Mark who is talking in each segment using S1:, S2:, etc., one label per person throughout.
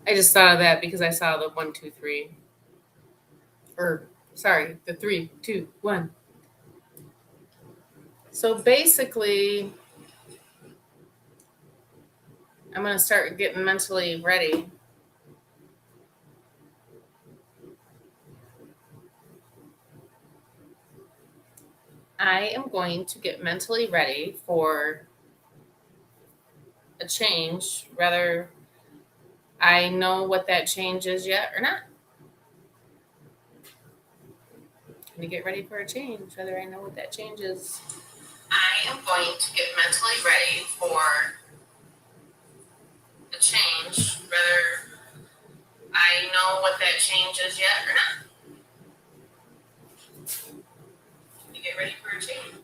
S1: I just thought of that because I saw the 1, 2, 3. Or, sorry, the 3, 2, 1. So basically, I'm going to start getting mentally ready. I am going to get mentally ready for a change, whether I know what that change is yet or not. I'm going to get ready for a change, whether I know what that change is. I am going to get mentally ready for a change, whether I know what that change is yet or not. To get ready for a change.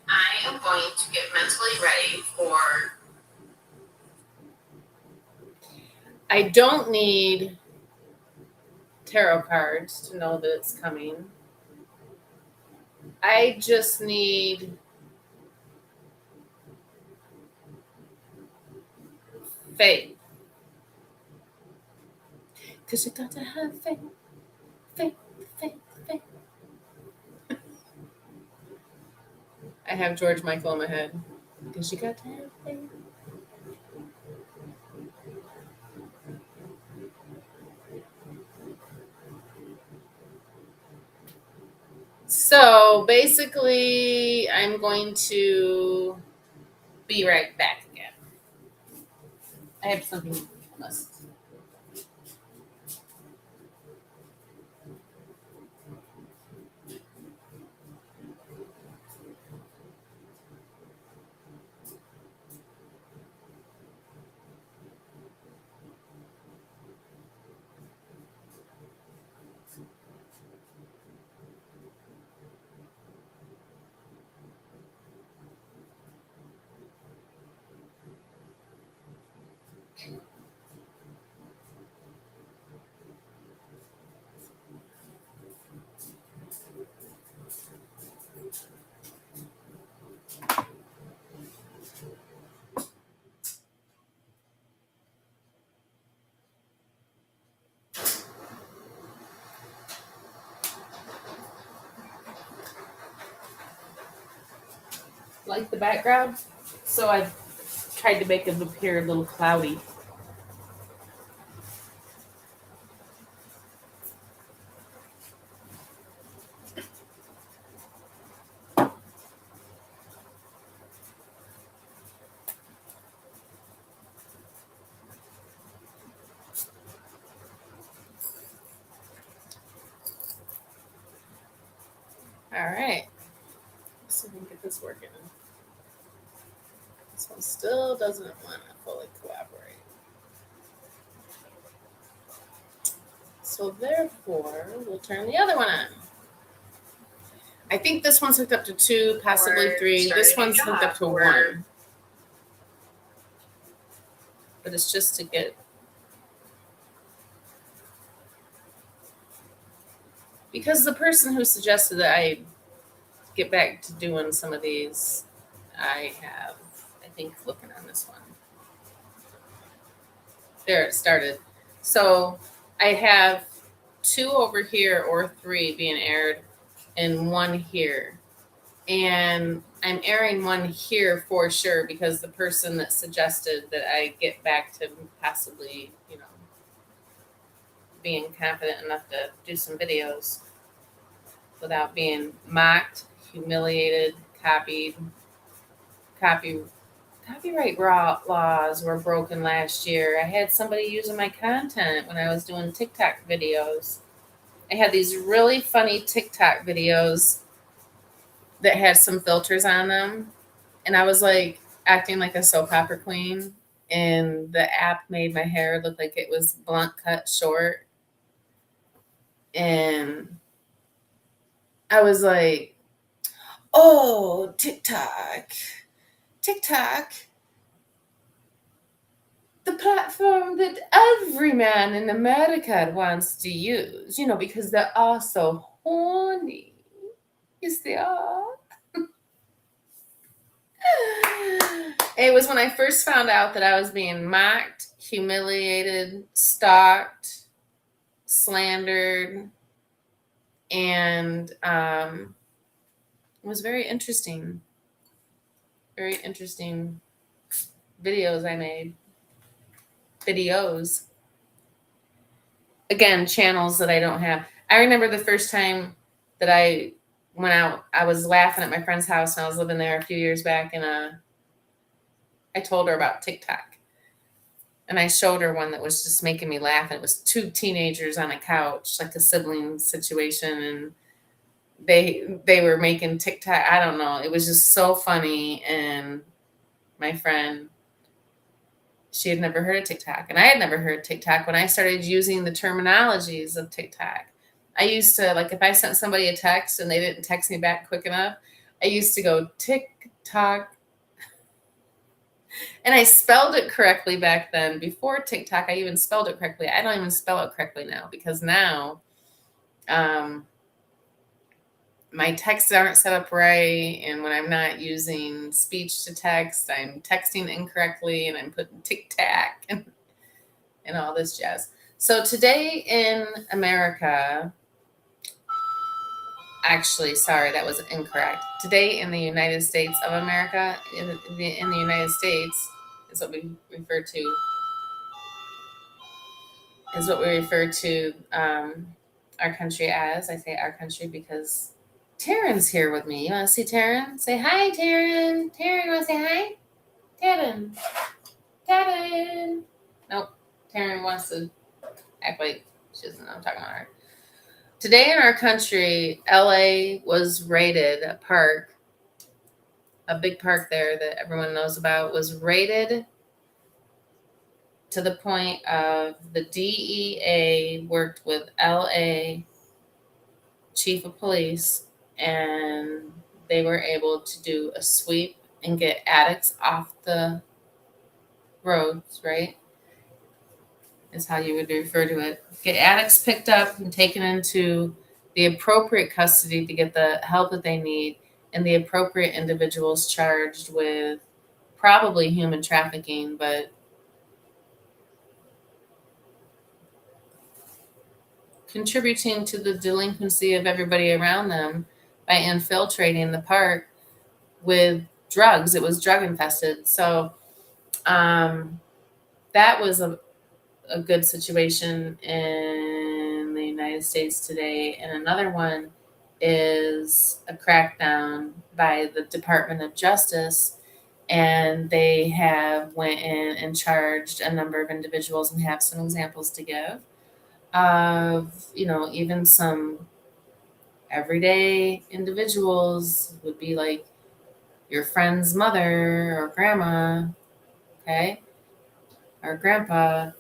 S1: I am going to get mentally ready for. I don't need tarot cards to know that it's coming. I just need faith. Because you got to have faith. Faith, faith, faith. I have George Michael in my head. Because you got to have faith. So basically, I'm going to be right back again. I have something I must. Like the background, so I tried to make it appear a little cloudy. All right, let's see if we can get this working. This one still doesn't want to fully cooperate. So therefore, we'll turn the other one on. I think this one's hooked up to 2, possibly 3. This one's hooked up to 1. But it's just to get. Because the person who suggested that I get back to doing some of these, I think, looking on this one. There, it started. So I have 2 over here or 3 being aired and 1 here. And I'm airing 1 here for sure because the person that suggested that I get back to possibly, being confident enough to do some videos without being mocked, humiliated, copyright laws were broken last year. I had somebody using my content when I was doing TikTok videos. I had these really funny TikTok videos that had some filters on them. And I was like acting like a soap opera queen. And the app made my hair look like it was blunt cut short. And I was like, oh, TikTok, the platform that every man in America wants to use, because they're all so horny. Yes, they are. It was when I first found out that I was being mocked, humiliated, stalked, slandered, and it was very interesting. Very interesting videos I made. Videos. Again, channels that I don't have. I remember the first time that I went out, I was laughing at my friend's house and I was living there a few years back, and I told her about TikTok. And I showed her one that was just making me laugh. And it was two teenagers on a couch, like a sibling situation, and they were making TikTok. I don't know. It was just so funny. And my friend, she had never heard of TikTok, and I had never heard of TikTok when I started using the terminologies of TikTok. I used to, like, if I sent somebody a text and they didn't text me back quick enough, I used to go TikTok. And I spelled it correctly back then. Before TikTok, I even spelled it correctly. I don't even spell it correctly now, because now my texts aren't set up right. And when I'm not using speech to text, I'm texting incorrectly and I'm putting tic-tac and all this jazz. So today in America, actually, sorry, that was incorrect. Today in the United States of America, in the United States is what we refer to our country as. I say our country because Taryn's here with me. You want to see Taryn? Say hi, Taryn. Taryn, you want to say hi? Taryn. Taryn. Nope. Taryn wants to act like she doesn't know I'm talking about her. Today in our country, LA was raided. A big park there that everyone knows about, was raided to the point of the DEA worked with LA chief of police, and they were able to do a sweep and get addicts off the roads, right? Is how you would refer to it. Get addicts picked up and taken into the appropriate custody to get the help that they need, and the appropriate individuals charged with probably human trafficking, but contributing to the delinquency of everybody around them by infiltrating the park with drugs. It was drug infested. So that was a good situation in the United States today. And another one is a crackdown by the Department of Justice. And they have went in and charged a number of individuals, and have some examples to give of, even some everyday individuals would be like your friend's mother or grandma, okay, or grandpa,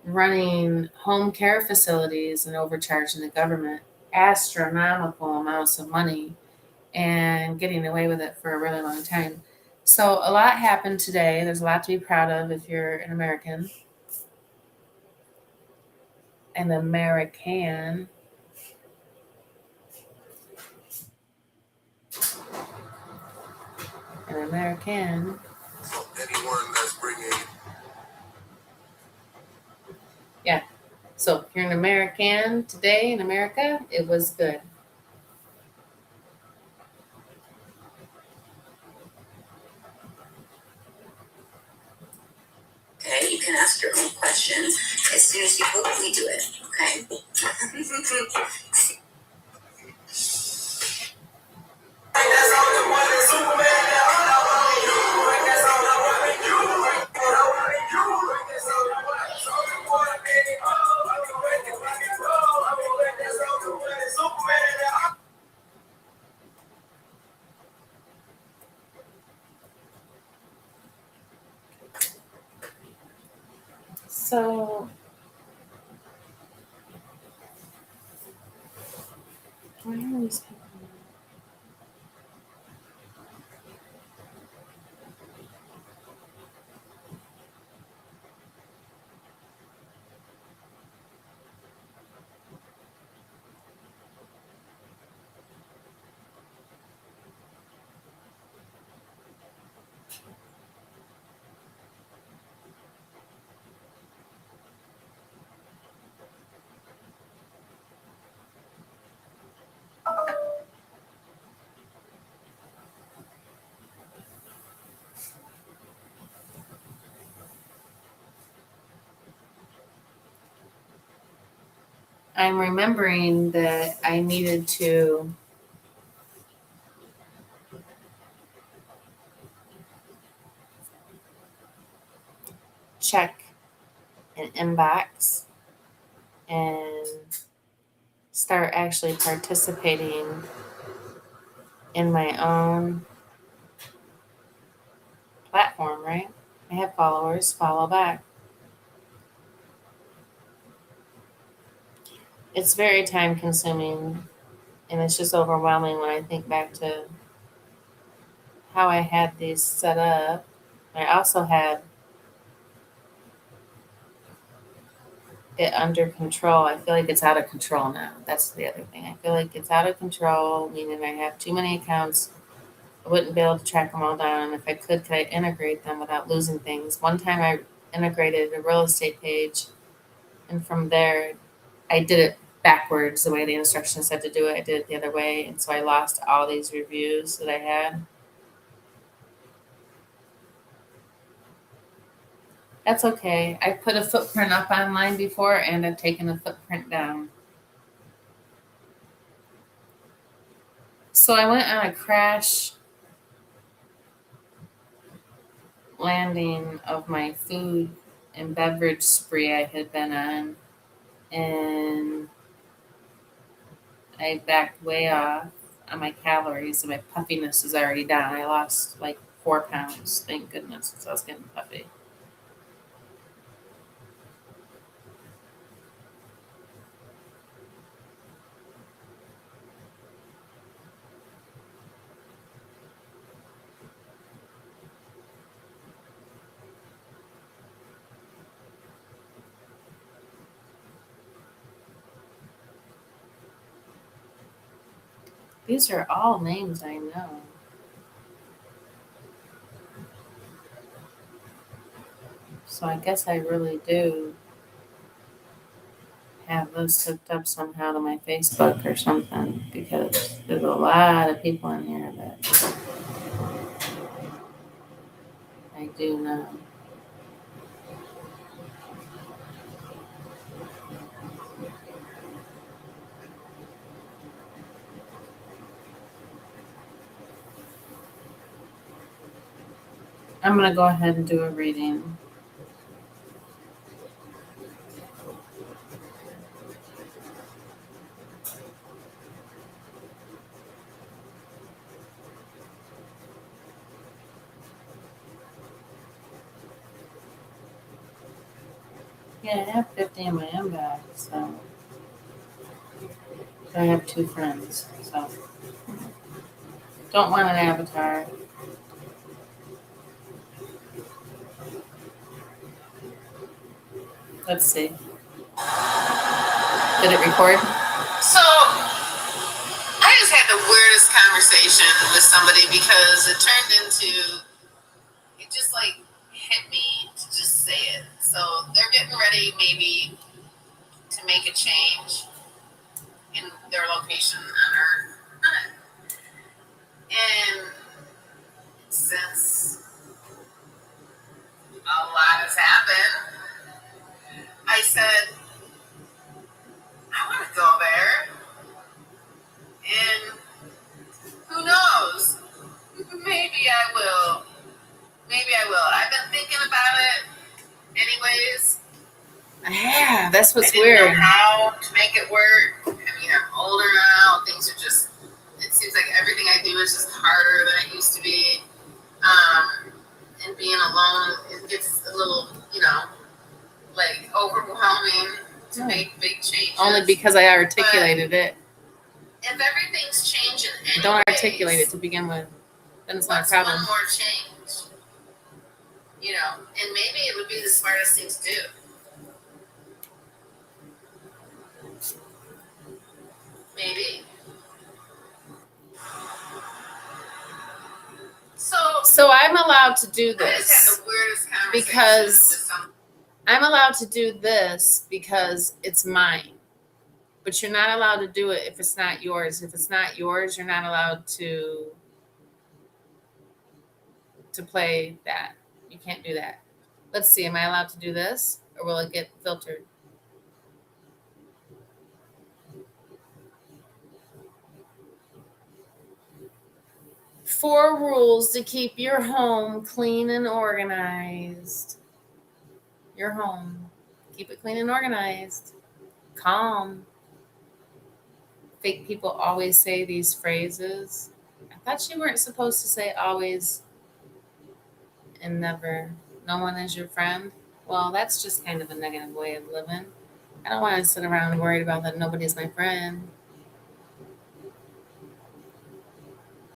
S1: running home care facilities and overcharging the government astronomical amounts of money and getting away with it for a really long time. So a lot happened today. There's a lot to be proud of if you're an American. An American. An American.
S2: So anyone that's bringing.
S1: Yeah. So if you're an American today in America, it was good.
S3: Okay, you can ask your own questions. As soon as you book, we do it. Okay.
S1: So why are these people? I'm remembering that I needed to check an inbox and start actually participating in my own platform, right? I have followers, follow back. It's very time consuming and it's just overwhelming when I think back to how I had these set up. I also had it under control. I feel like it's out of control now. That's the other thing. I feel like it's out of control, meaning I have too many accounts. I wouldn't be able to track them all down. And if I could I integrate them without losing things? One time I integrated a real estate page, and from there, I did it backwards the way the instructions said to do it. I did it the other way, and so I lost all these reviews that I had. That's okay. I put a footprint up online before, and I've taken a footprint down. So I went on a crash landing of my food and beverage spree I had been on, and I backed way off on my calories, and my puffiness is already down. I lost like 4 pounds, thank goodness, since I was getting puffy. These are all names I know. So I guess I really do have those hooked up somehow to my Facebook or something because there's a lot of people in here that I do know. I'm going to go ahead and do a reading. Yeah, I have 50 in my inbox, so I have 2 friends. So don't want an avatar. Let's see. Did it record? So I just had the weirdest conversation with somebody because it turned into, it just like hit me to just say it. So they're getting ready maybe to make a change in their location on Earth. And since a lot has happened, I said, I want to go there. And who knows? Maybe I will. Maybe I will. I've been thinking about it anyways. Yeah, that's what's weird. I didn't know how to make it work. I mean, I'm older now. Things are just, it seems like everything I do is just harder than it used to be. And being alone, it gets a little, like overwhelming to make big changes. Only because I articulated it. If everything's changing anyways, don't articulate it to begin with. Then it's not a problem. One more change? And maybe it would be the smartest thing to do. Maybe. So I'm allowed to do this. I just had the weirdest conversation because I'm allowed to do this because it's mine. But you're not allowed to do it if it's not yours. If it's not yours, you're not allowed to play that. You can't do that. Let's see. Am I allowed to do this, or will it get filtered? 4 rules to keep your home clean and organized. Your home. Keep it clean and organized. Calm. Fake people always say these phrases. I thought you weren't supposed to say always and never. No one is your friend. Well, that's just kind of a negative way of living. I don't want to sit around worried about that nobody's my friend.